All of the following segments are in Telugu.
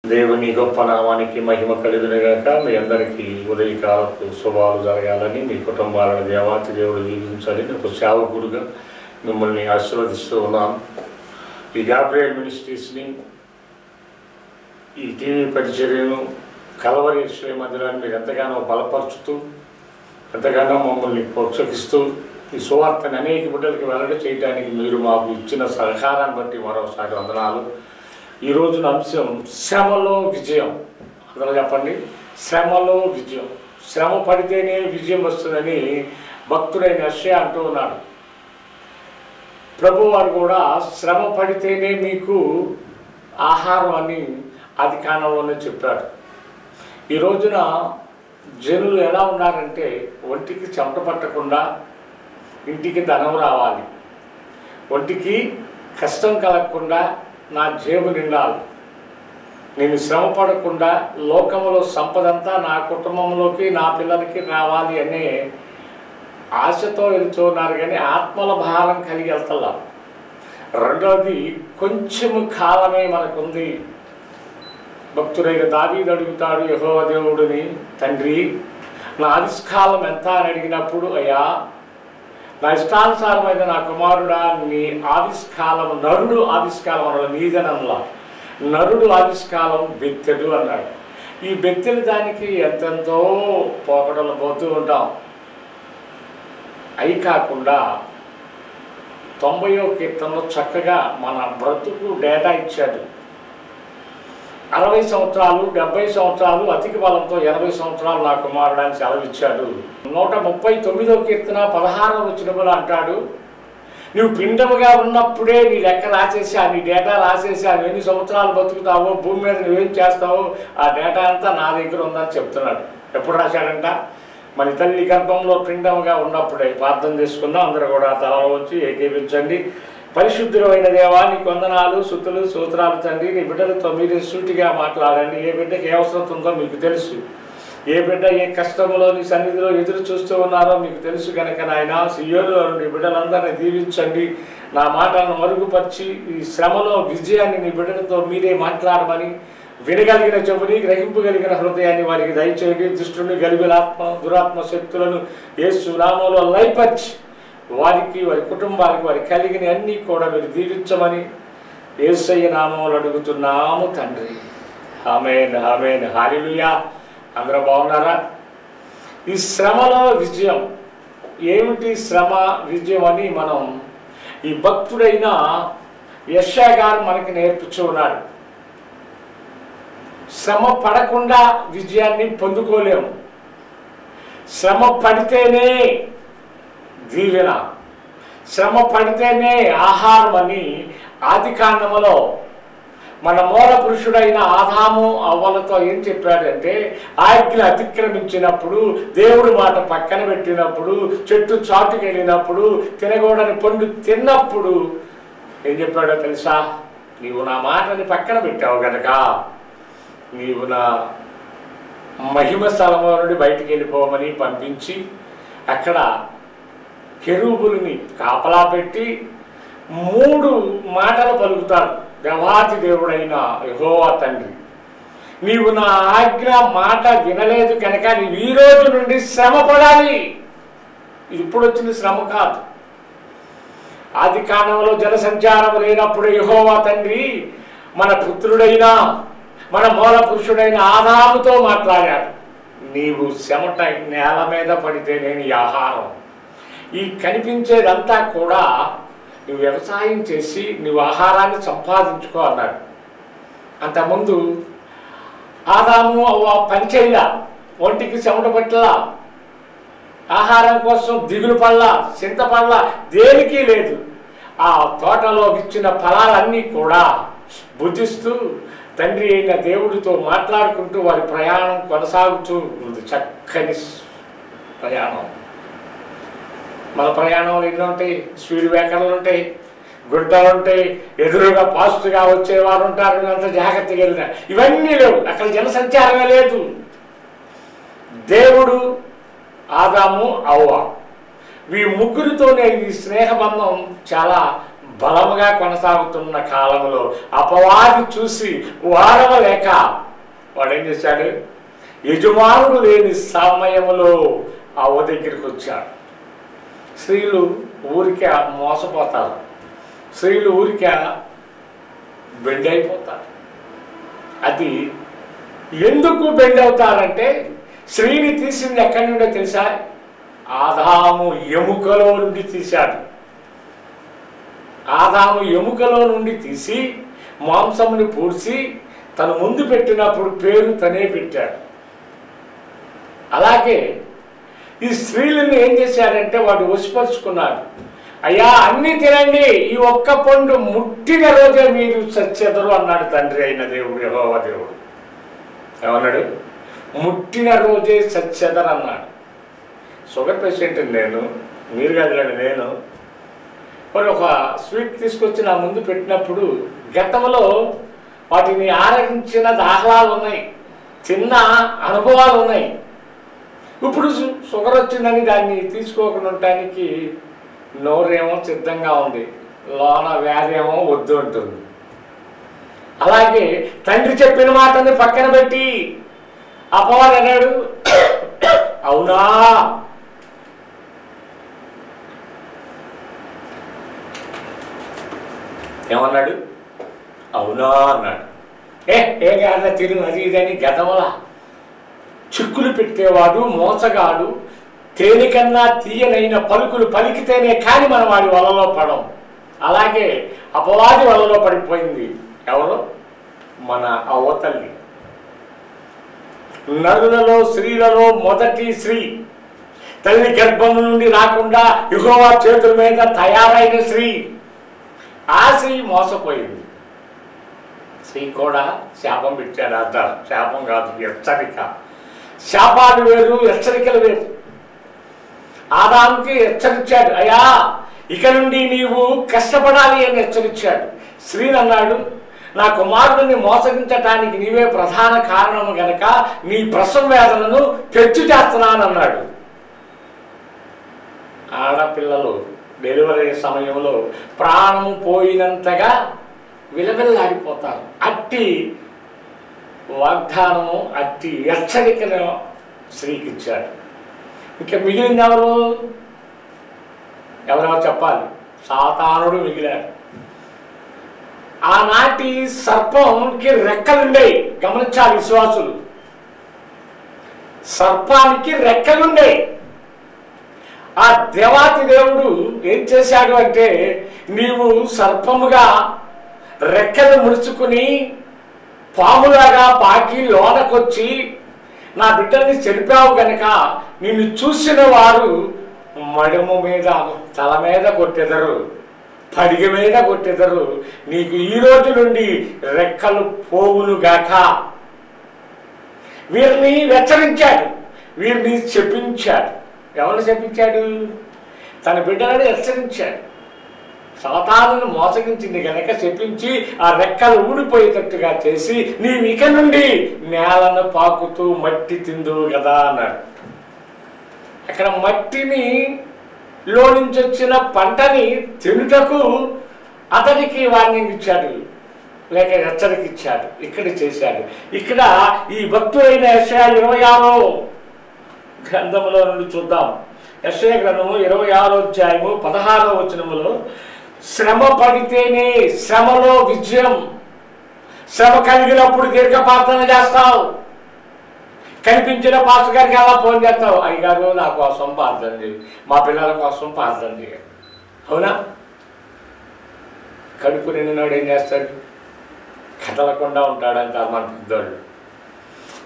దేవుని గొప్ప నామానికి మహిమ కలుగునుగాక. మీ అందరికీ ఉదయకాలపు శుభాలు జరగాలని, మీ కుటుంబాలను దేవాతి దేవుడు దీవించాలని ఒక సేవకుడుగా మిమ్మల్ని ఆశీర్వదిస్తూ ఉన్నాను. ఈ గాబ్రియల్ మినిస్ట్రీస్ని, ఈ టీవీ పరిచర్యను, కలవరి శ్రీ మందిరాన్ని మీరు ఎంతగానో బలపరుచుతూ, ఎంతగానో మమ్మల్ని ప్రోత్సహిస్తూ ఈ సువార్తని అనేక బిడ్డలకి వెల్లడి చేయడానికి మీరు మాకు ఇచ్చిన సహకారాన్ని బట్టి మరోసారి వందనాలు. ఈ రోజున అంశం శ్రమలో విజయం. అందరూ చెప్పండి, శ్రమలో విజయం. శ్రమ పడితేనే విజయం వస్తుందని భక్తుడైన యెషయా అంటూ ఉన్నాడు. ప్రభువారు కూడా శ్రమ పడితేనే మీకు ఆహారం అని ఆది కాండంలోనే చెప్పాడు. ఈ రోజున జనులు ఎలా ఉన్నారంటే, ఒంటికి చెమట పట్టకుండా ఇంటికి ధనం రావాలి, ఒంటికి కష్టం కలగకుండా నా జేబు నిండాలి, నేను శ్రమ పడకుండా లోకంలో సంపదంతా నా కుటుంబంలోకి నా పిల్లలకి రావాలి అనే ఆశతో వెళ్తున్నారు. కానీ ఆత్మల భారం కలిగి వెళ్తలా. రెండవది, కొంచెము కాలమే మనకుంది. భక్తుడైన దావీదు అడుగుతాడు యెహోవా దేవుడిని, తండ్రి నా ఆయుష్కాలం ఎంత అని అడిగినప్పుడు, అయ్యా నా ఇష్టానుసారమైన నా కుమారుడా, నీ ఆయుష్కాలం, నరుడు ఆయుష్కాలం అన్నాడు, నీదనలా, నరుడు ఆయుష్కాలం బెత్తెడు అన్నాడు. ఈ బెత్తెలు దానికి ఎంతెంతో పోకడలు పోతూ ఉంటాం. అవి కాకుండా 90వ కీర్తనలో చక్కగా మన బ్రతుకు డేటా ఇచ్చాడు. 60 సంవత్సరాలు 70 సంవత్సరాలు అధిక బలంతో 80 సంవత్సరాలు నా కుమారుడు అని సెలవిచ్చాడు. 139వ కీర్తన 16వ వచనంలో అంటాడు, నువ్వు పిండముగా ఉన్నప్పుడే నీ లెక్క రాసేసా, నీ డేటా రాసేసా, నువ్వు ఎన్ని సంవత్సరాలు బతుకుతావో, భూమి మీద నువ్వేం చేస్తావో ఆ డేటా అంతా నా దగ్గర ఉందని చెప్తున్నాడు. ఎప్పుడు రాశాడంట? మన తల్లి గర్భంలో పిండముగా ఉన్నప్పుడే. ప్రార్థన చేసుకుందాం. అందరూ కూడా తలలో వచ్చి ఏకీపించండి. పరిశుద్ధులైన దేవా, నీకు వందనాలు, స్తుతులు, స్తోత్రాలు తండ్రి. నీ బిడ్డలతో మీరే సూటిగా మాట్లాడండి. ఏ బిడ్డకి ఏ అవసరం ఉందో మీకు తెలుసు. ఏ బిడ్డ ఏ కష్టంలో నీ సన్నిధిలో ఎదురు చూస్తూ ఉన్నారో మీకు తెలుసు కనుక నాయన, సియోనులో నీ బిడ్డలందరినీ దీవించండి. నా మాటలను మరుగుపరిచి ఈ శ్రమలో విజయాన్ని నీ బిడ్డలతో మీరే మాట్లాడమని, వినగలిగిన చెవుని, గ్రహింపగలిగిన హృదయాన్ని వారికి దయచేయండి. దుష్టుని గలిగిన ఆత్మ దురాత్మ శక్తులను యేసు నామములో లయపరిచి వారికి, వారి కుటుంబానికి, వారి కలిగిన అన్నీ కూడా మీరు దీవించమని యేసయ్య నామములో అడుగుతున్నాము తండ్రి. ఆమేన్, ఆమేన్, హల్లెలూయా. అందరూ బాగున్నారా? ఈ శ్రమలో విజయం ఏమిటి? శ్రమ విజయం అని మనం ఈ భక్తుడైన యెషయా గారు మనకి నేర్పుతూ ఉన్నాడు. శ్రమ పడకుండా విజయాన్ని పొందుకోలేము. శ్రమ పడితేనే దీవెన, శ్రమ పడితేనే ఆహారం అని ఆది కాండములో మన మూల పురుషుడైన ఆదాము అవ్వలతో ఏం చెప్పాడంటే, ఆజ్ఞ అతిక్రమించినప్పుడు, దేవుడు మాట పక్కన పెట్టినప్పుడు, చెట్టు చాటుకు వెళ్ళినప్పుడు, తినకూడని పండు తిన్నప్పుడు ఏం చెప్పాడో తెలుసా? నీవు నా మాటని పక్కన పెట్టావు కనుక నీవు నా మహిమ స్థలంలో నుండి బయటికి వెళ్ళిపోమని పంపించి అక్కడ కెరూబుల్ని కాపలా పెట్టి 3 మాటలు పలుకుతాడు దేవాతి దేవుడైన యెహోవా తండ్రి. నీవు నా ఆజ్ఞ మాట వినలేదు కనుక నీవు ఈ రోజు నుండి శ్రమ పడాలి. ఇది ఇప్పుడు వచ్చిన శ్రమ కాదు. ఆది కాండంలో జనసంచారం లేనప్పుడు యెహోవా తండ్రి మన పుత్రుడైన, మన మూల పురుషుడైన ఆదాముతో మాట్లాడాడు. నీవు చెమట నేల మీద పడితే నేను ఈ ఆహారం. ఈ కనిపించేదంతా కూడా నువ్వు వ్యవసాయం చేసి నువ్వు ఆహారాన్ని సంపాదించుకో అన్నాడు. అంతకుముందు ఆదాము అవ్వ పనిచేయలా, ఒంటికి చెమట పట్టలా, ఆహారం కోసం దిగులు పడలా, చింతపడలా, దేనికి లేదు. ఆ తోటలో ఇచ్చిన ఫలాలన్నీ కూడా భుజిస్తూ తండ్రి అయిన దేవుడితో మాట్లాడుకుంటూ వారి ప్రయాణం కొనసాగుతూ ఉంది. చక్కని ప్రయాణం. మన ప్రయాణంలో ఎన్నో ఉంటాయి. స్పీడ్ బ్రేకర్లు ఉంటాయి, గుంటలు ఉంటాయి, ఎదురుగా పాజిటివ్గా వచ్చేవారు ఉంటారు. అంత జాగ్రత్తగా వెళ్ళిన ఇవన్నీ లేవు. అక్కడ జనసంచారమే లేదు. దేవుడు, ఆదాము, అవ్వ, ఈ ముగ్గురితోనే ఈ స్నేహబంధం చాలా బలముగా కొనసాగుతున్న కాలంలో అపవాది చూసి వాడవలేక వాడేం చేశాడు? యజమానుడు లేని సమయంలో అవ్వ దగ్గరికి వచ్చాడు. స్త్రీలు ఊరికే మోసపోతారు, స్త్రీలు ఊరికే బెండ్ అయిపోతారు. అది ఎందుకు బెండ్ అవుతారంటే స్త్రీని తీసింది ఎక్కడి నుండో తెలుసా? ఆదాము ఎముకలో నుండి తీశాడు. ఆదాము ఎముకలో నుండి తీసి మాంసముని పూడ్చి తను ముందు పెట్టినప్పుడు పేరు తనే పెట్టాడు. అలాగే ఈ స్త్రీలను ఏం చేశాడంటే వాడు వశపరుచుకున్నాడు. అయ్యా అన్నీ తినండి, ఈ ఒక్క పండు ముట్టిన రోజే మీరు చచ్చెదరు అన్నాడు తండ్రి అయిన దేవుడు, యెహోవా దేవుడు. ఏమన్నాడు? ముట్టిన రోజే చచ్చెదరు అన్నాడు. షుగర్ పేషెంట్ నేను, మీరు కదలండి నేను. మరి ఒక స్వీట్ తీసుకొచ్చి నా ముందు పెట్టినప్పుడు గతంలో వాటిని ఆరగించిన దాఖలాలు ఉన్నాయి, తిన్న అనుభవాలు ఉన్నాయి. ఇప్పుడు షుగర్ వచ్చిందని దాన్ని తీసుకోకుండా ఉండటానికి నోరేమో సిద్ధంగా ఉంది, లోన వ్యాధి ఏమో వద్దు ఉంటుంది. అలాగే తండ్రి చెప్పిన మాటని పక్కన పెట్టి అపవాది అన్నాడు, అవునా ఏమన్నాడు? అవునా అన్నాడు. ఏ కాదా తిను అది ఇదని గదవల చిక్కులు పెట్టేవాడు మోసగాడు. తేలికన్నా తీయనైన పలుకులు పలికితేనే కానీ మనం వాడి వలలో పడం. అలాగే అపవాది వలలో పడిపోయింది ఎవరు? మన అవ్వతల్లి. నరులలో స్త్రీలలో మొదటి స్త్రీ, తల్లి గర్భం నుండి రాకుండా యెహోవా చేతుల మీద తయారైన స్త్రీ. ఆ స్త్రీ మోసపోయింది. స్త్రీ కూడా శాపం పెట్టాడు అంటారు. శాపం కాదు, హెచ్చరిక. శాపాలు వేరు, హెచ్చరికలు వేరు. ఆదాముకి హెచ్చరించాడు, అయ్యా ఇక నుండి నీవు కష్టపడాలి అని హెచ్చరించాడు. స్త్రీని అన్నాడు, నా కుమారుడిని మోసగించటానికి నీవే ప్రధాన కారణము గనక నీ ప్రసవ వేదనను పెంచు చేస్తున్నానన్నాడు. ఆడపిల్లలు డెలివరీ సమయంలో ప్రాణము పోయినంతగా విలవిల్లాడిపోతారు. అట్టి వాగ్దానము, అట్టి హెచ్చరికను స్త్రీకి ఇచ్చాడు. ఇంకా మిగిలింది ఎవరెవరో చెప్పాలి? సాతానుడు మిగిలాడు. ఆనాటి సర్పంకి రెక్కలుండేవి. గమనించాలి విశ్వాసులు, సర్పానికి రెక్కలుండేవి. ఆ దేవాతి దేవుడు ఏం చేశాడు అంటే, నీవు సర్పముగా రెక్కలు ముడుచుకుని పాములాగా పాకి లోనకొచ్చి నా బిడ్డల్ని చెరిపావు గనక నిన్ను చూసిన వారు మడము మీద, తల మీద కొట్టెదరు, పడిగ మీద కొట్టెదరు. నీకు ఈ రోజు నుండి రెక్కలు పోవునుగాక. వీరిని హెచ్చరించాడు, వీరిని చెప్పించాడు. ఎవరు చెప్పించాడు? తన బిడ్డలని హెచ్చరించాడు. సాతానును మోసగించింది కనుక చెప్పించి ఆ రెక్కలు ఊడిపోయేటట్టుగా చేసి నీవు ఇక నుండి నేలను పాకుతూ మట్టి తిందువు కదా అన్నాడు. అక్కడ మట్టిని లో నుంచి వచ్చిన పంటని తినుటకు అతనికి వార్నింగ్ ఇచ్చాడు, లేక హెచ్చరిక ఇచ్చాడు. ఇక్కడ చేశాడు. ఇక్కడ ఈ భక్తుడైన యెషయా 26వ గ్రంథములో నుండి చూద్దాం. యెషయా గ్రంథము 26వ అధ్యాయము 16వ వచనములో, శ్రమ పడితేనే శ్రమలో విజయం. శ్రమ కలిగినప్పుడు దీర్ఘ ప్రార్థన చేస్తావు. కనిపించిన పాస్టర్ గారికి అలా ఫోన్ చేస్తావు, అయ్యగారు నా కోసం ప్రార్థన చేయి, మా పిల్లల కోసం ప్రార్థన చేయాలి. అవునా? కడుపు నిండినాడు ఏం చేస్తాడు? కదలకుండా ఉంటాడంటారు మన పెద్దోళ్ళు.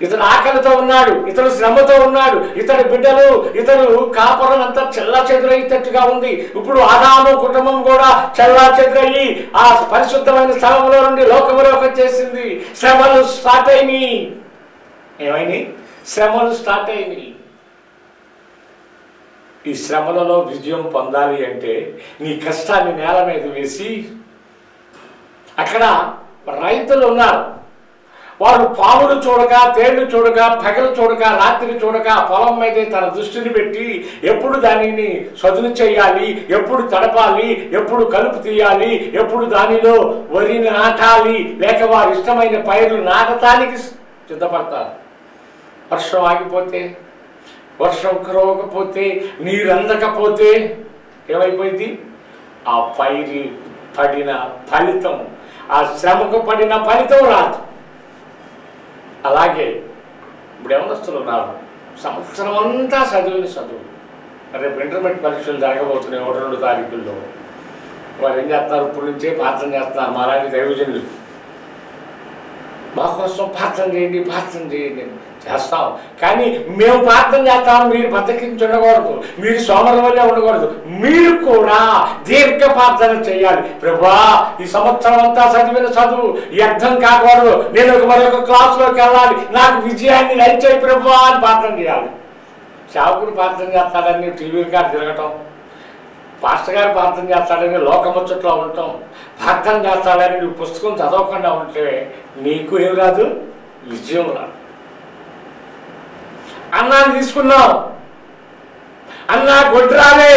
ఇతడు ఆకలితో ఉన్నాడు, ఇతడు శ్రమతో ఉన్నాడు, ఇతడి బిడ్డలు, ఇతడు కాపురం అంతా చెల్లా చెదురయ్యేటట్టుగా ఉంది. ఇప్పుడు ఆదాము కుటుంబం కూడా చెల్లా చెదురయ్యి ఆ పరిశుద్ధమైన స్థలంలో నుండి లోకంలోకి వచ్చేసింది. శ్రమలు స్టార్ట్ అయినాయి. ఏమైనాయి? శ్రమలు స్టార్ట్ అయినాయి. ఈ శ్రమలలో విజయం పొందాలి అంటే నీ కష్టాన్ని నేల మీద వేసి, అక్కడ రైతులు ఉన్నారు, వారు పాములు చూడక, తేళ్లు చూడక, పగలు చూడక, రాత్రి చూడక పొలం మీదే తన దృష్టిని పెట్టి ఎప్పుడు దానిని సదును చేయాలి, ఎప్పుడు తడపాలి, ఎప్పుడు కలుపు తీయాలి, ఎప్పుడు దానిలో వరి నాటాలి, లేక వారి ఇష్టమైన పైర్లు నాటడానికి సిద్ధపడతారు. వర్షం ఆగిపోతే, వర్షం కురవకపోతే, నీరు అందకపోతే ఏమైపోయింది? ఆ పైరు పడిన ఫలితం, ఆ శ్రమకు పడిన ఫలితం రాదు. అలాగే ఇప్పుడు ఎవరొస్తులు ఉన్నారు, సంవత్సరం అంతా చదువుని చదువు, రేపు ఇంటర్మీడియట్ పరీక్షలు జరగబోతున్నాయి 1-2 తారీఖుల్లో. వారు ఏం చేస్తున్నారు? ఇప్పుడు నుంచే ప్రార్థన చేస్తున్నారు. మా లాంటి దైవజనులు మా కోసం ప్రార్థన చేయండి, ప్రార్థన చేయండి చేస్తాం. కానీ మేము ప్రార్థన చేస్తాం, మీరు బద్దకించి ఉండకూడదు, మీరు సోమరవల్లే ఉండకూడదు, మీరు కూడా దీర్ఘ ప్రార్థన చేయాలి. ప్రభువా, ఈ సంవత్సరం అంతా చదివిన చదువు వ్యర్థం కాకూడదు, నేను మరొక క్లాసులోకి వెళ్ళాలి, నాకు విజయాన్ని దయచేయి ప్రభువా అని ప్రార్థన చేయాలి. సేవకుడు ప్రార్థన చేస్తాడని టీవీ గారు తిరగటం, పాస్టర్ గారు ప్రార్థన చేస్తాడని లోకముచ్చట్లో ఉండటం, ప్రార్థన చేస్తాడని నువ్వు పుస్తకం చదవకుండా ఉంటే నీకు ఏం రాదు? విజయం రాదు. అన్నాన్ని తీసుకున్నావు, అన్నా గొడ్రాలే,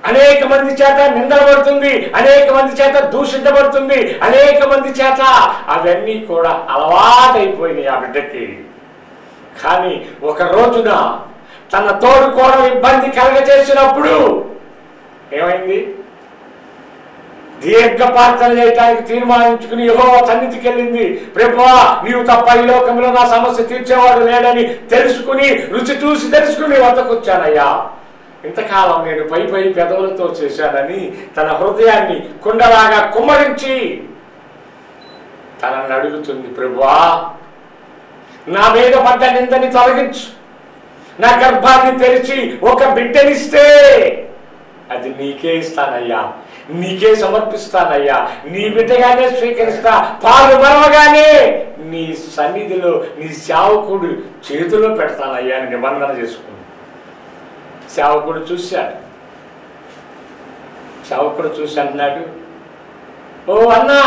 అనేక మంది చేత నిందపడుతుంది, అనేక మంది చేత దూషించబడుతుంది, అనేక మంది చేత అవన్నీ కూడా అలవాటైపోయినాయి ఆ బిడ్డకి. కానీ ఒక రోజున తన తోడు కూడా ఇబ్బంది కలగచేసినప్పుడు ఏమైంది? దీర్ఘ ప్రార్థన చేయడానికి తీర్మానించుకుని యెహోవా సన్నిధికి వెళ్ళింది. ప్రభువా, నీవు తప్ప ఈ లోకంలో నా సమస్య తీర్చేవాడు లేడని తెలుసుకుని, రుచి చూసి తెలుసుకుని వద్దకు వచ్చానయ్యా. ఇంతకాలం నేను పై పెదవులతో చేశానని తన హృదయాన్ని కుండలాగా కుమ్మరించి తనని అడుగుతుంది. ప్రభువా, నా మీద పడ్డ నిందని తొలగించు, నా గర్భాన్ని తెరిచి ఒక బిడ్డనిస్తే అది నీకే ఇస్తానయ్యా, నీకే సమర్పిస్తానయ్యా, నీ బిడ్డగానే స్వీకరిస్తా, పాలు మరవగానే నీ సన్నిధిలో నీ సేవకుడు చేతిలో పెడతానయ్యా అని నిబంధన చేసుకుంది. సేవకుడు చూశాడు, సేవకుడు చూసి అన్నాడు, ఓ అన్నా,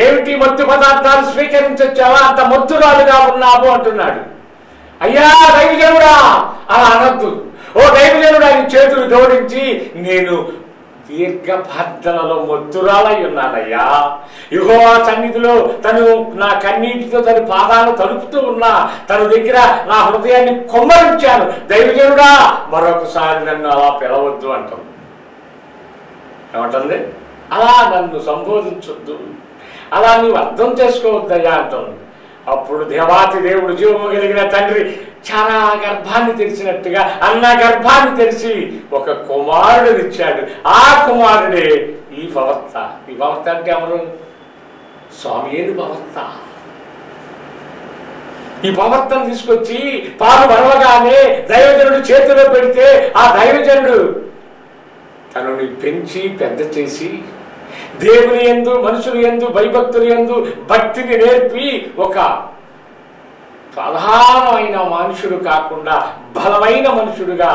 ఏమిటి మత్తు పదార్థాలు స్వీకరించొచ్చావా, అంత మత్తురాలుగా ఉన్నావు అంటున్నాడు. అయ్యా దైవజనుడా అలా అనొద్దు, ఓ దైవజనుడా నీ చేతులు జోడించి, నేను దీర్ఘ ప్రార్థనలో మత్తురాలై ఉన్నానయ్యా. యెహోవా సన్నిధిలో తను నా కన్నీటితో తన పాదాలు తలుపుతూ ఉన్నా, తన దగ్గర నా హృదయాన్ని కొమ్మరించాను. దైవజనుడా, మరొకసారి నన్ను అలా పిలవద్దు అంటాం. ఏమంటుంది? అలా నన్ను సంబోధించొద్దు, అలా నీవు అర్థం చేసుకోవద్దయ్యా అంటుంది. అప్పుడు దేవాతి దేవుడు, జీవము కలిగిన తండ్రి చాలా గర్భాన్ని తెరిచినట్టుగా అన్న గర్భాన్ని తెరిచి ఒక కుమారుడినిచ్చాడు. ఆ కుమారుడే ఈ ప్రవక్త. ఈ ప్రవక్త అంటే ఎవరు? స్వామియేలు ప్రవక్త. ఈ ప్రవక్తను తీసుకొచ్చి పాలు వరవగానే దైవజనుడు చేతిలో పెడితే ఆ దైవజనుడు తనని పెంచి పెద్ద చేసి దేవుని యందు, మనుషులు యందు, భయభక్తులు యందు భక్తిని నేర్పి ఒక సాధారణమైన మనుషుడు కాకుండా బలమైన మనుషుడుగా,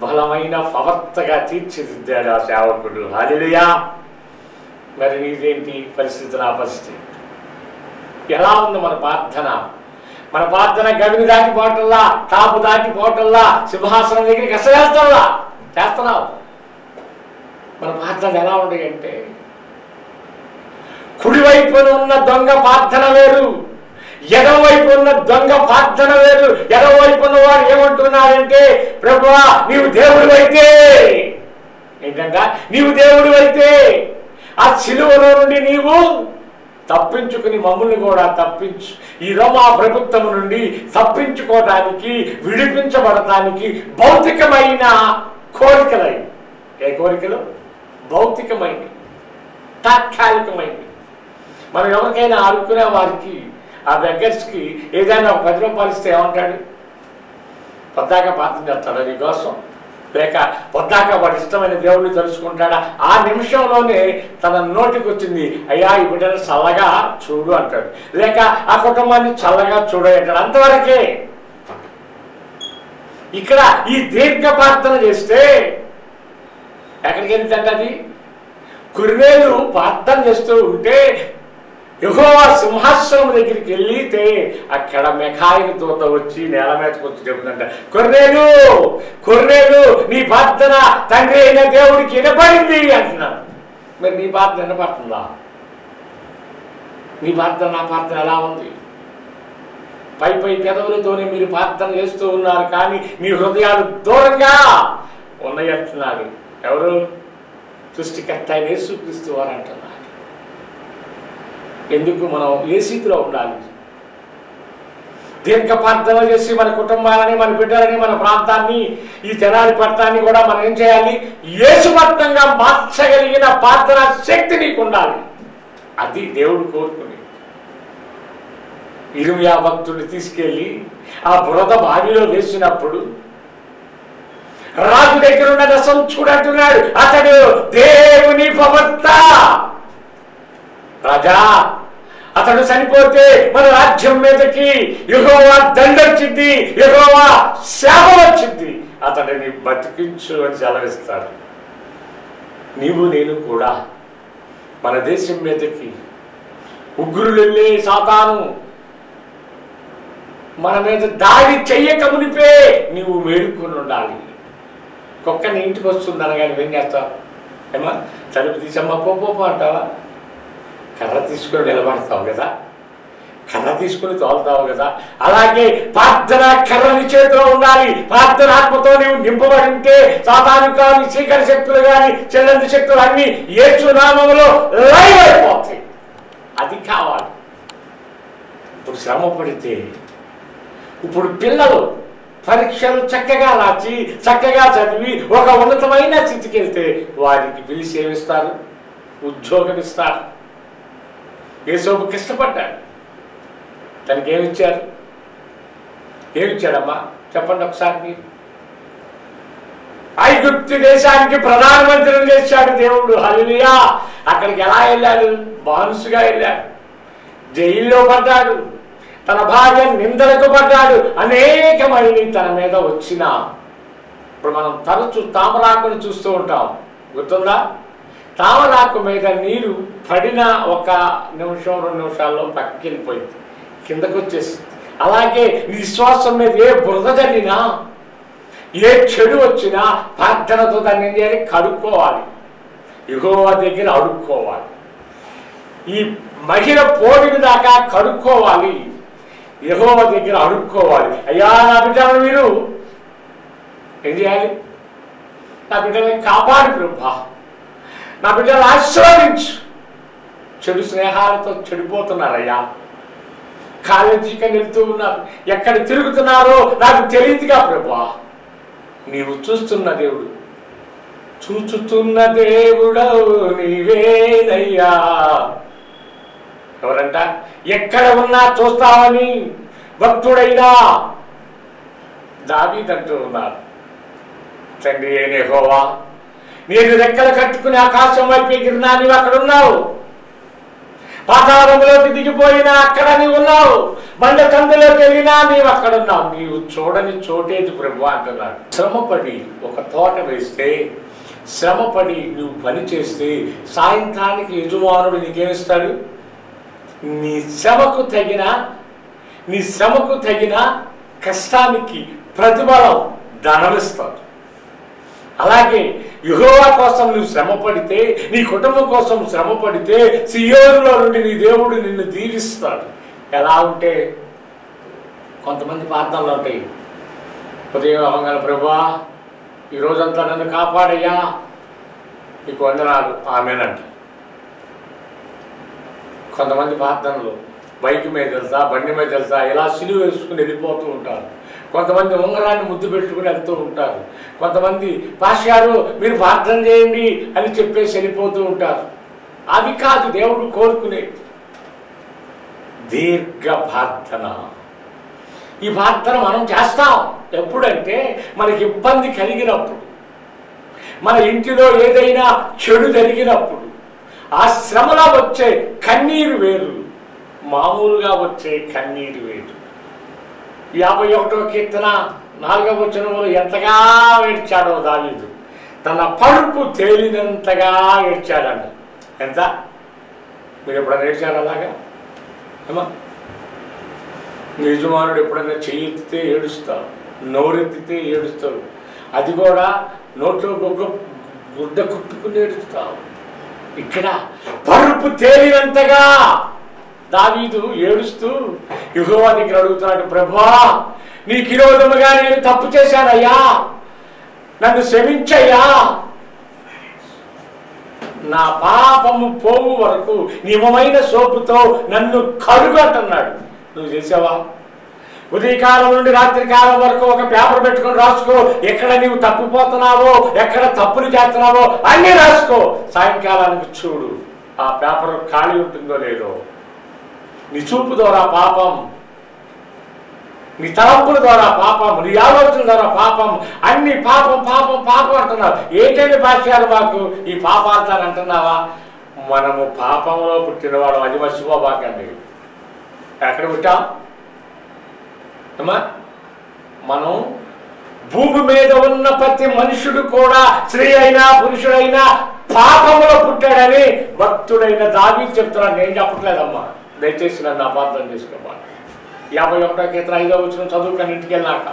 బలమైన ప్రవక్తగా తీర్చిదిద్దాడు ఆ సేవకుడు. హల్లెలూయా. మరి నీదేంటి పరిస్థితి? నా పరిస్థితి ఎలా ఉంది? మన ప్రార్థన, మన ప్రార్థన గడిని దాటిపోవటల్లా, తాపు దాటిపోవటల్లా, సింహాసనం దగ్గరికి అసలేస్తావులా చేస్తున్నావు. మన ప్రార్థన ఎలా ఉండేవి అంటే, కుడివైపున ఉన్న దొంగ ప్రార్థన వేరు, ఎడవైపు ఉన్న దొంగ ప్రార్థన వేరు. ఎడవైపు ఉన్న వారు ఏమంటున్నారంటే, ప్రభువా నీవు దేవుడు అయితే, ఏంటంట, నీవు దేవుడు అయితే ఆ శిలువలో నుండి నీవు తప్పించుకుని మమ్మల్ని కూడా తప్పించు. ఈ రోమా ప్రభుత్వం నుండి తప్పించుకోవటానికి, విడిపించబడటానికి భౌతికమైన కోరికలై. ఏ కోరికలు? భౌతికమైనవి, తాత్కాలికమైనవి. మనం ఎవరికైనా ఆడుకునే వారికి, ఆ బెగ్గర్స్కి ఏదైనా ఒక 10 రూపాయలు ఇస్తే ఏమంటాడు? పొద్దాక ప్రార్థన చేస్తాడా నీకోసం? లేక పొద్దాక వాడు ఇష్టమైన దేవుడిని తెలుసుకుంటాడా? ఆ నిమిషంలోనే తన నోటికి వచ్చింది, అయ్యా ఈ బిడ్డను చల్లగా చూడు అంటాడు, లేక ఆ కుటుంబాన్ని చల్లగా చూడు అంటాడు. అంతవరకే. ఇక్కడ ఈ దీర్ఘ ప్రార్థన చేస్తే ఎక్కడికి వెళ్తుంటే అది కురివేలు ప్రార్థన చేస్తూ ఉంటే యెహోవా సింహాసనం దగ్గరికి వెళ్ళితే అక్కడ మిఖాయిలు దూత వచ్చి నేల మీదకి వచ్చి చెబుతుందంట, కొర్నేలు కొర్నేలు, నీ ప్రార్థన తండ్రి అయిన దేవుడికి వినపడింది అంటున్నాను. మరి నీ ప్రార్థన వినపడుతుందా? నీ ప్రార్థన నా ప్రార్థన ఎలా ఉంది? పై పెదవులతోనే మీరు ప్రార్థన చేస్తూ ఉన్నారు, కానీ మీ హృదయాలు దూరంగా ఉన్నాయంటున్నాడు. ఎవరు? సృష్టికర్త అయిన యేసుక్రీస్తు వారు అంటున్నారు. ఎందుకు మనం ఏ స్థితిలో ఉండాలి? దీర్ఘ ప్రార్థన చేసి మన కుటుంబాలని, మన బిడ్డలని, మన ప్రాంతాన్ని, ఈ తెనాలి పట్టణాన్ని కూడా మనం ఏం చేయాలి? యేసుపట్నంగా మార్చగలిగిన ప్రార్థన శక్తి నీకు ఉండాలి. అది దేవుడు కోరుకుని ఇర్మియా భక్తుడిని తీసుకెళ్ళి ఆ బురద బావిలో వేసినప్పుడు రాజు దగ్గర ఉన్న రసం చూడంటున్నాడు, అతడు దేవుని ప్రవక్త. రాజా, అతడు చనిపోతే మన రాజ్యం మీదకి యెహోవా దండొచ్చింది, యెహోవా శాపం వచ్చింది, అతడిని బతికించు అని సెలవిస్తాడు. నీవు నేను కూడా మన దేశం మీదకి ఉగ్రులు వెళ్ళే సాతాను మన మీద దాడి చెయ్యక మునిపే నీవు మేలుకొని ఉండాలి. కుక్క నీ ఇంటికి వస్తుందన కానీ ఏం చేస్తావు? ఏమా తలుపు తీసమ్మా పోపో అంటావా? కర్ర తీసుకొని నిలబడతావు కదా, కర్ర తీసుకుని తోలుతావు కదా. అలాగే ప్రార్థన కర్ర నీ చేతిలో ఉండాలి. ప్రార్థన ఆత్మతో నీవు నింపబడి ఉంటే సాతాను కానీ, చీకటి శక్తులు కానీ, చెల్లంది శక్తులు అన్ని యేసు నామములో లైవ్ అయిపోతాయి. అది కావాలి. ఇప్పుడు శ్రమ పడితే, ఇప్పుడు పిల్లలు పరీక్షలు చక్కగా రాచి చక్కగా చదివి ఒక ఉన్నతమైన స్థితికి వెళ్తే వారికి పిలిచి ఏమిస్తారు? ఉద్యోగం ఇస్తారు. యేసోబు కష్టపడ్డాడు, తనకి ఏమిచ్చారు? ఏమిచ్చాడమ్మా చెప్పండి ఒకసారి మీరు? ఐగుప్తు దేశానికి ప్రధానమంత్రిని చేశాడు దేవుడు. హల్లెలూయా. అక్కడికి ఎలా వెళ్ళాడు? బానిసగా వెళ్ళాడు, జైల్లో పడ్డాడు, తన భార్య నిందలకు పడ్డాడు, అనేకమైన తన మీద వచ్చిన. ఇప్పుడు మనం తరచు తామరాకుని చూస్తూ ఉంటాం, గుర్తుందా? తామరాకు మీద నీరు పడిన ఒక నిమిషం 2 నిమిషాల్లో పక్కకి వెళ్ళిపోయింది, కిందకు వచ్చేసింది. అలాగే విశ్వాసం మీద ఏ బురద జరిగినా, ఏ చెడు వచ్చినా ప్రార్థనతో దాన్ని ఏం చేయాలి? కడుక్కోవాలి, యెహోవా దగ్గర అడుక్కోవాలి. ఈ మహిళ పోడిన దాకా కడుక్కోవాలి, యెహోవా దగ్గర అడుక్కోవాలి. అయ్యా నా బిడ్డలను మీరు ఏం చేయాలి? నా బిడ్డల్ని కాపాడు ప్రభా, నా బిడ్డలు ఆశీర్వదించు. చెడు స్నేహాలతో చెడిపోతున్నారయ్యా, కాలేజీకి వెళ్తూ ఉన్నారు, ఎక్కడ తిరుగుతున్నారో నాకు తెలియదుగా ప్రభా. నీవు చూస్తున్న దేవుడు, చూచుతున్న దేవుడవు నీవేనయ్యా. ఎవరంట? ఎక్కడ ఉన్నా చూస్తావని భక్తుడైనా దావీదంటూ ఉన్నారు. తండ్రి అయిన యెహోవా, నేను రెక్కలు కట్టుకుని ఆకాశం వైపు ఎగిరినా నీవు అక్కడ ఉన్నావు, పాతాళంలోకి దిగిపోయినా అక్కడ నీవు ఉన్నావు, బండ కందులోకి వెళ్ళినా నీవు అక్కడ ఉన్నావు. నీవు చూడని చోటేది ప్రభు అంటున్నాడు. శ్రమపడి ఒక తోట వేస్తే, శ్రమపడి నువ్వు పని చేస్తే సాయంత్రానికి యజమానుడు నీకేమిస్తాడు? నీ శ్రమకు తగిన కష్టానికి ప్రతిఫలం ధనమిస్తాడు. అలాగే యెహోవా కోసం నువ్వు శ్రమ పడితే, నీ కుటుంబం కోసం శ్రమ పడితే, సియోనులో నుండి నీ దేవుడు నిన్ను దీవిస్తాడు. ఎలా ఉంటే కొంతమంది ప్రార్థనలు ఉంటాయి, ఉదయం అవంగల ప్రభువా ఈరోజంతా నన్ను కాపాడయ్యా, నీకు వందనాలు ఆమేనంట. కొంతమంది ప్రార్థనలు బైక్ మీద వెళ్తా, బండి మీద వెళ్తా, ఇలా సిలువ వేసుకుని వెళ్ళిపోతూ ఉంటారు. కొంతమంది ఉంగరాన్ని ముద్దు పెట్టుకుని వెళ్తూ ఉంటారు. కొంతమంది పాస్టర్ గారు మీరు ప్రార్థన చేయండి అని చెప్పేసి వెళ్ళిపోతూ ఉంటారు. అవి కాదు దేవుడు కోరుకునేది. దీర్ఘ ప్రార్థన. ఈ ప్రార్థన మనం చేస్తాం ఎప్పుడంటే మనకి ఇబ్బంది కలిగినప్పుడు, మన ఇంటిలో ఏదైనా చెడు జరిగినప్పుడు. ఆ శ్రమలో వచ్చే కన్నీరు వేరు, మామూలుగా వచ్చే కన్నీరు వేరు. 51వ కీర్తన 4వ వచనంలో ఎంతగా ఏడ్చాడో దావీదు, తన పడుపు తేలినంతగా ఏడ్చాడంట. ఎంత? మీరు ఎప్పుడైనా ఏడ్చారు అలాగా? ఏమా యజమానుడు ఎప్పుడైనా చెయ్యి ఎత్తితే ఏడుస్తావు, నోరెత్తితే ఏడుస్తావు, అది కూడా నోట్లో గుడ్డ కుట్టుకుని ఏడుస్తావు. ఇక్కడ పరుపు తేలినంతగా దావీదు ఏడుస్తూ యెహోవా దగ్గర అడుగుతున్నాడు, ప్రభువా నీకు విరోధముగా నేను తప్పు చేశానయ్యా, నన్ను క్షమించయ్యా, నా పాపము పోవు వరకు నియమమైన సోపుతో నన్ను కడుగు అంటున్నాడు. నువ్వు చేసావా? ఉదయకాలం నుండి రాత్రి కాలం వరకు ఒక పేపర్ పెట్టుకొని రాసుకో, ఎక్కడ నీవు తప్పిపోతున్నావో, ఎక్కడ తప్పులు చేస్తున్నావో అన్నీ రాసుకో. సాయంకాలానికి చూడు ఆ పేపర్ ఖాళీ ఉంటుందో లేదో. నీ చూపు ద్వారా పాపం, నీ తలంపుల ద్వారా పాపం, నీ ఆలోచన ద్వారా పాపం, అన్ని పాపం పాపం పాపం అంటున్నావు. ఏంటంటే భాష్యాలు మాకు ఈ పాపార్థాలు అంటున్నావా? మనము పాపంలో పుట్టినవాడు, అది మర్చిపోబాకండి. ఎక్కడ పుట్టాం అమ్మా? మనం భూమి మీద ఉన్న ప్రతి మనుషుడు కూడా, స్త్రీ అయినా పురుషుడైనా పాపంలో పుట్టాడని భక్తుడైన దావీదు చెప్తున్నాడు. నేను చెప్పట్లేదమ్మా, దయచేసి నన్ను అపార్థం చేసుకోవాలి. 51వ కీర్తన 5వ వచనం చదువుకొని ఇంటికి వెళ్ళాక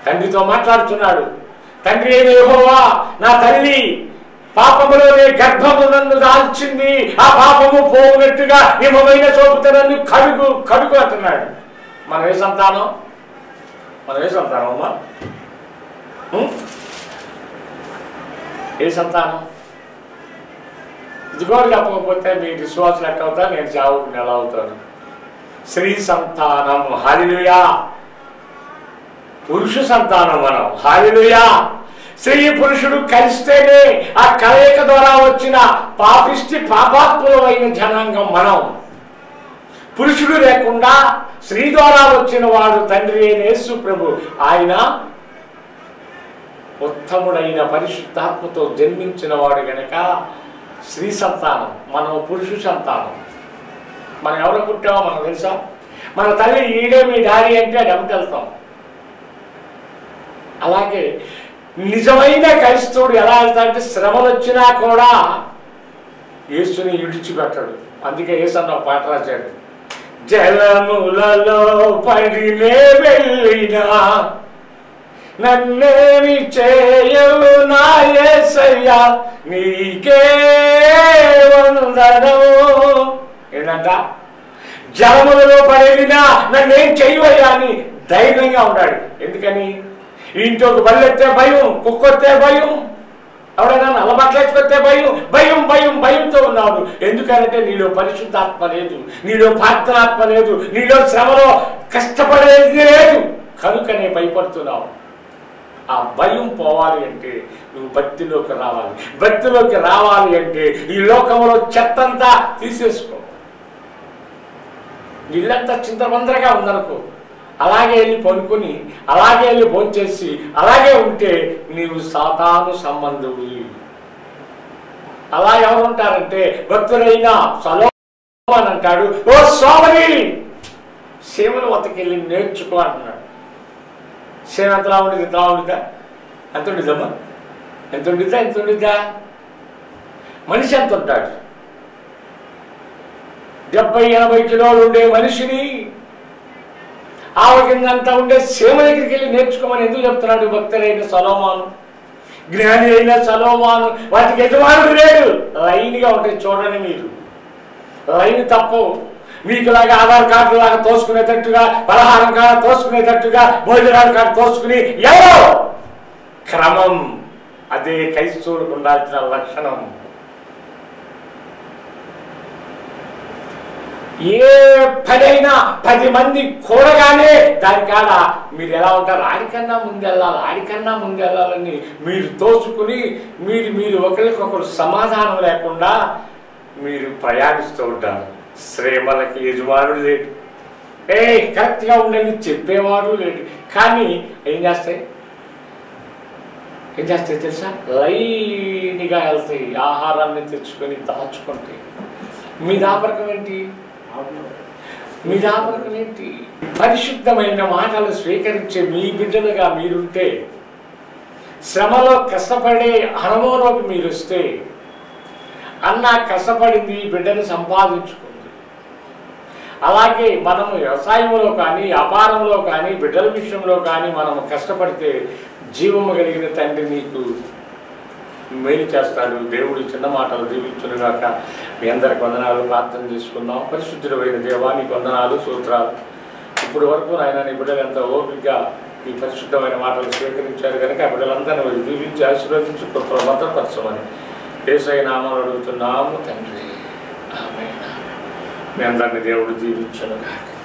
తండ్రితో మాట్లాడుతున్నాడు. తండ్రి అయిన యెహోవా, నా తల్లి పాపములోనే గర్భము నన్ను దాల్చింది, ఆ పాపము పోవునట్టుగా నియమమైన సోపుతో నన్ను కడుగు కడుగు అంటున్నాడు. మనం ఏ సంతానం? మనం ఏ సంతానం అమ్మా? ఏ సంతానం? ఇదిగో చెప్పకపోతే మీ విశ్వాసులు ఎట్ట అవుతారు, నేను చావుకుని ఎలా అవుతాను? స్త్రీ సంతానం, హల్లెలూయా. పురుష సంతానం మనం, హల్లెలూయా. స్త్రీ పురుషుడు కలిస్తేనే ఆ కలయిక ద్వారా వచ్చిన పాపిష్టి పాపాత్ములమైన జనాంగం మనం. పురుషుడు లేకుండా స్త్రీ ద్వారా వచ్చిన వాడు తండ్రి అయిన యేసు ప్రభు. ఆయన ఉత్తముడైన పరిశుద్ధాత్మతో జన్మించిన వాడు గనక స్త్రీ సంతానం, మనం పురుషు సంతానం. మనం ఎవరు పుట్టామో మనకు తెలుసా? మన తల్లి ఈడే మీ డాడీ అంటే అది వెళ్తాం. అలాగే నిజమైన క్రైస్తవుడు ఎలా వెళ్తాడంటే శ్రమలు వచ్చినా కూడా యేసుని విడిచిపెట్టడు. అందుకే యేసన్న ఒక పాట రాశాడు, జలములలో పడినే వెళ్ళినా నన్నేమి చేయవు నా యేసయ్యా, నీకే వందనము. ఏంటంట? జలములలో పడేదినా నన్నేం చేయవయ్యా అని ధైర్యంగా ఉన్నాడు. ఎందుకని? ఇంట్లోకి బల్లెత్తే భయం, కుక్కొత్తే భయం, ఎవడైనా నల్లబట్టలేసుకొస్తే భయం, భయం భయం భయంతో ఉన్నాడు. ఎందుకంటే నీలో పరిశుద్ధాత్మ లేదు, నీలో ప్రార్థనాత్మ లేదు, నీలో శ్రమలో కష్టపడేది లేదు, కనుకనే భయపడుతున్నావు. ఆ భయం పోవాలి అంటే నువ్వు భక్తిలోకి రావాలి. భక్తిలోకి రావాలి అంటే ఈ లోకంలో చెత్తంతా తీసేసుకో. ఇల్లంతా చింతమందరగా ఉందనుకో, అలాగే వెళ్ళి పనుకొని, అలాగే వెళ్ళి భోంచేసి అలాగే ఉంటే నీవు సాతాను సంబంధువు. అలా ఎవరుంటారంటే భక్తుడైన సొలొమోను అంటాడు, ఓ సోమరి సేవలు వతకెళ్ళి నేర్చుకో అంటున్నాడు. సేవ ఎంతలా ఉండేది? ఎంతలా ఉండిద్దా? ఎంత ఉండిద్దమ్మా? ఎంత ఉండిద్దా? ఎంత ఉండిద్దా? మనిషి ఎంత ఉంటాడు? 70-80 కిలోలు ఉండే మనిషిని ఆవకిందంతా ఉండే సేవ దగ్గరికి వెళ్ళి నేర్చుకోమని ఎందుకు చెప్తున్నాడు భక్తులైన సొలొమోను? జ్ఞాని అయిన సొలొమోను. వాటికి యజమానుడు లేడు, లైన్గా ఉంటాయి. చూడండి మీరు, లైన్ తప్పు. మీకులాగా ఆధార్ కార్డు లాగా తోసుకునేటట్టుగా, పలహారం కాడ తోసుకునేటట్టుగా, భోజనాల కాడ తోసుకుని ఎవరో క్రమం. అదే క్రైస్తవుడికి ఉండాల్సిన లక్షణం. ఏ పనైనా 10 మంది కూడగానే దానికాడ మీరు ఎలా ఉంటారు? ఆడికన్నా ముందెళ్ళాలి, ఆడికన్నా ముందెళ్ళాలని మీరు తోచుకుని మీరు ఒకరికొకరు సమాధానం లేకుండా మీరు ప్రయాణిస్తూ ఉంటారు. శ్రమలకి యజమానుడు లేడు, కరెక్ట్గా ఉండండి చెప్పేవాడు లేడు. కానీ ఏం చేస్తాయి తెలుసా? లైన్గా వెళ్తాయి, ఆహారాన్ని తెచ్చుకొని దాచుకుంటాయి. మీ దాపరకం ఏంటి? మీ దాపరకం ఏంటి? పరిశుద్ధమైన మాటలు స్వీకరించే మీ బిడ్డలుగా మీరుంటే, శ్రమలో కష్టపడే అనుభవంలోకి మీరు వస్తే, అన్న కష్టపడింది బిడ్డను సంపాదించుకుంది, అలాగే మనం వ్యవసాయంలో కానీ వ్యాపారంలో కానీ బిడ్డల విషయంలో కానీ మనం కష్టపడితే జీవము కలిగిన తండ్రి నీకు మేలు చేస్తాడు. దేవుడి చిన్న మాటలు దీవించునుగాక. మీ అందరికి వందనాలు. ప్రార్థన చేసుకుందాం. పరిశుద్ధుడైన దేవా నీకు వందనాలు, స్తోత్రాలు. ఇప్పుడు వరకు నాయన నీ బిడ్డలు ఎంత ఓపికగా ఈ పరిశుద్ధమైన మాటలు స్వీకరించారు కనుక ఆ బిడ్డలందరినీ మీరు దీవించి ఆశీర్వదించి కృపలో భద్రపరచమని యేసయ్య నామములో అడుగుతున్నాము తండ్రి. ఆమేన్. మీ అందరినీ దేవుడు దీవించునుగాక.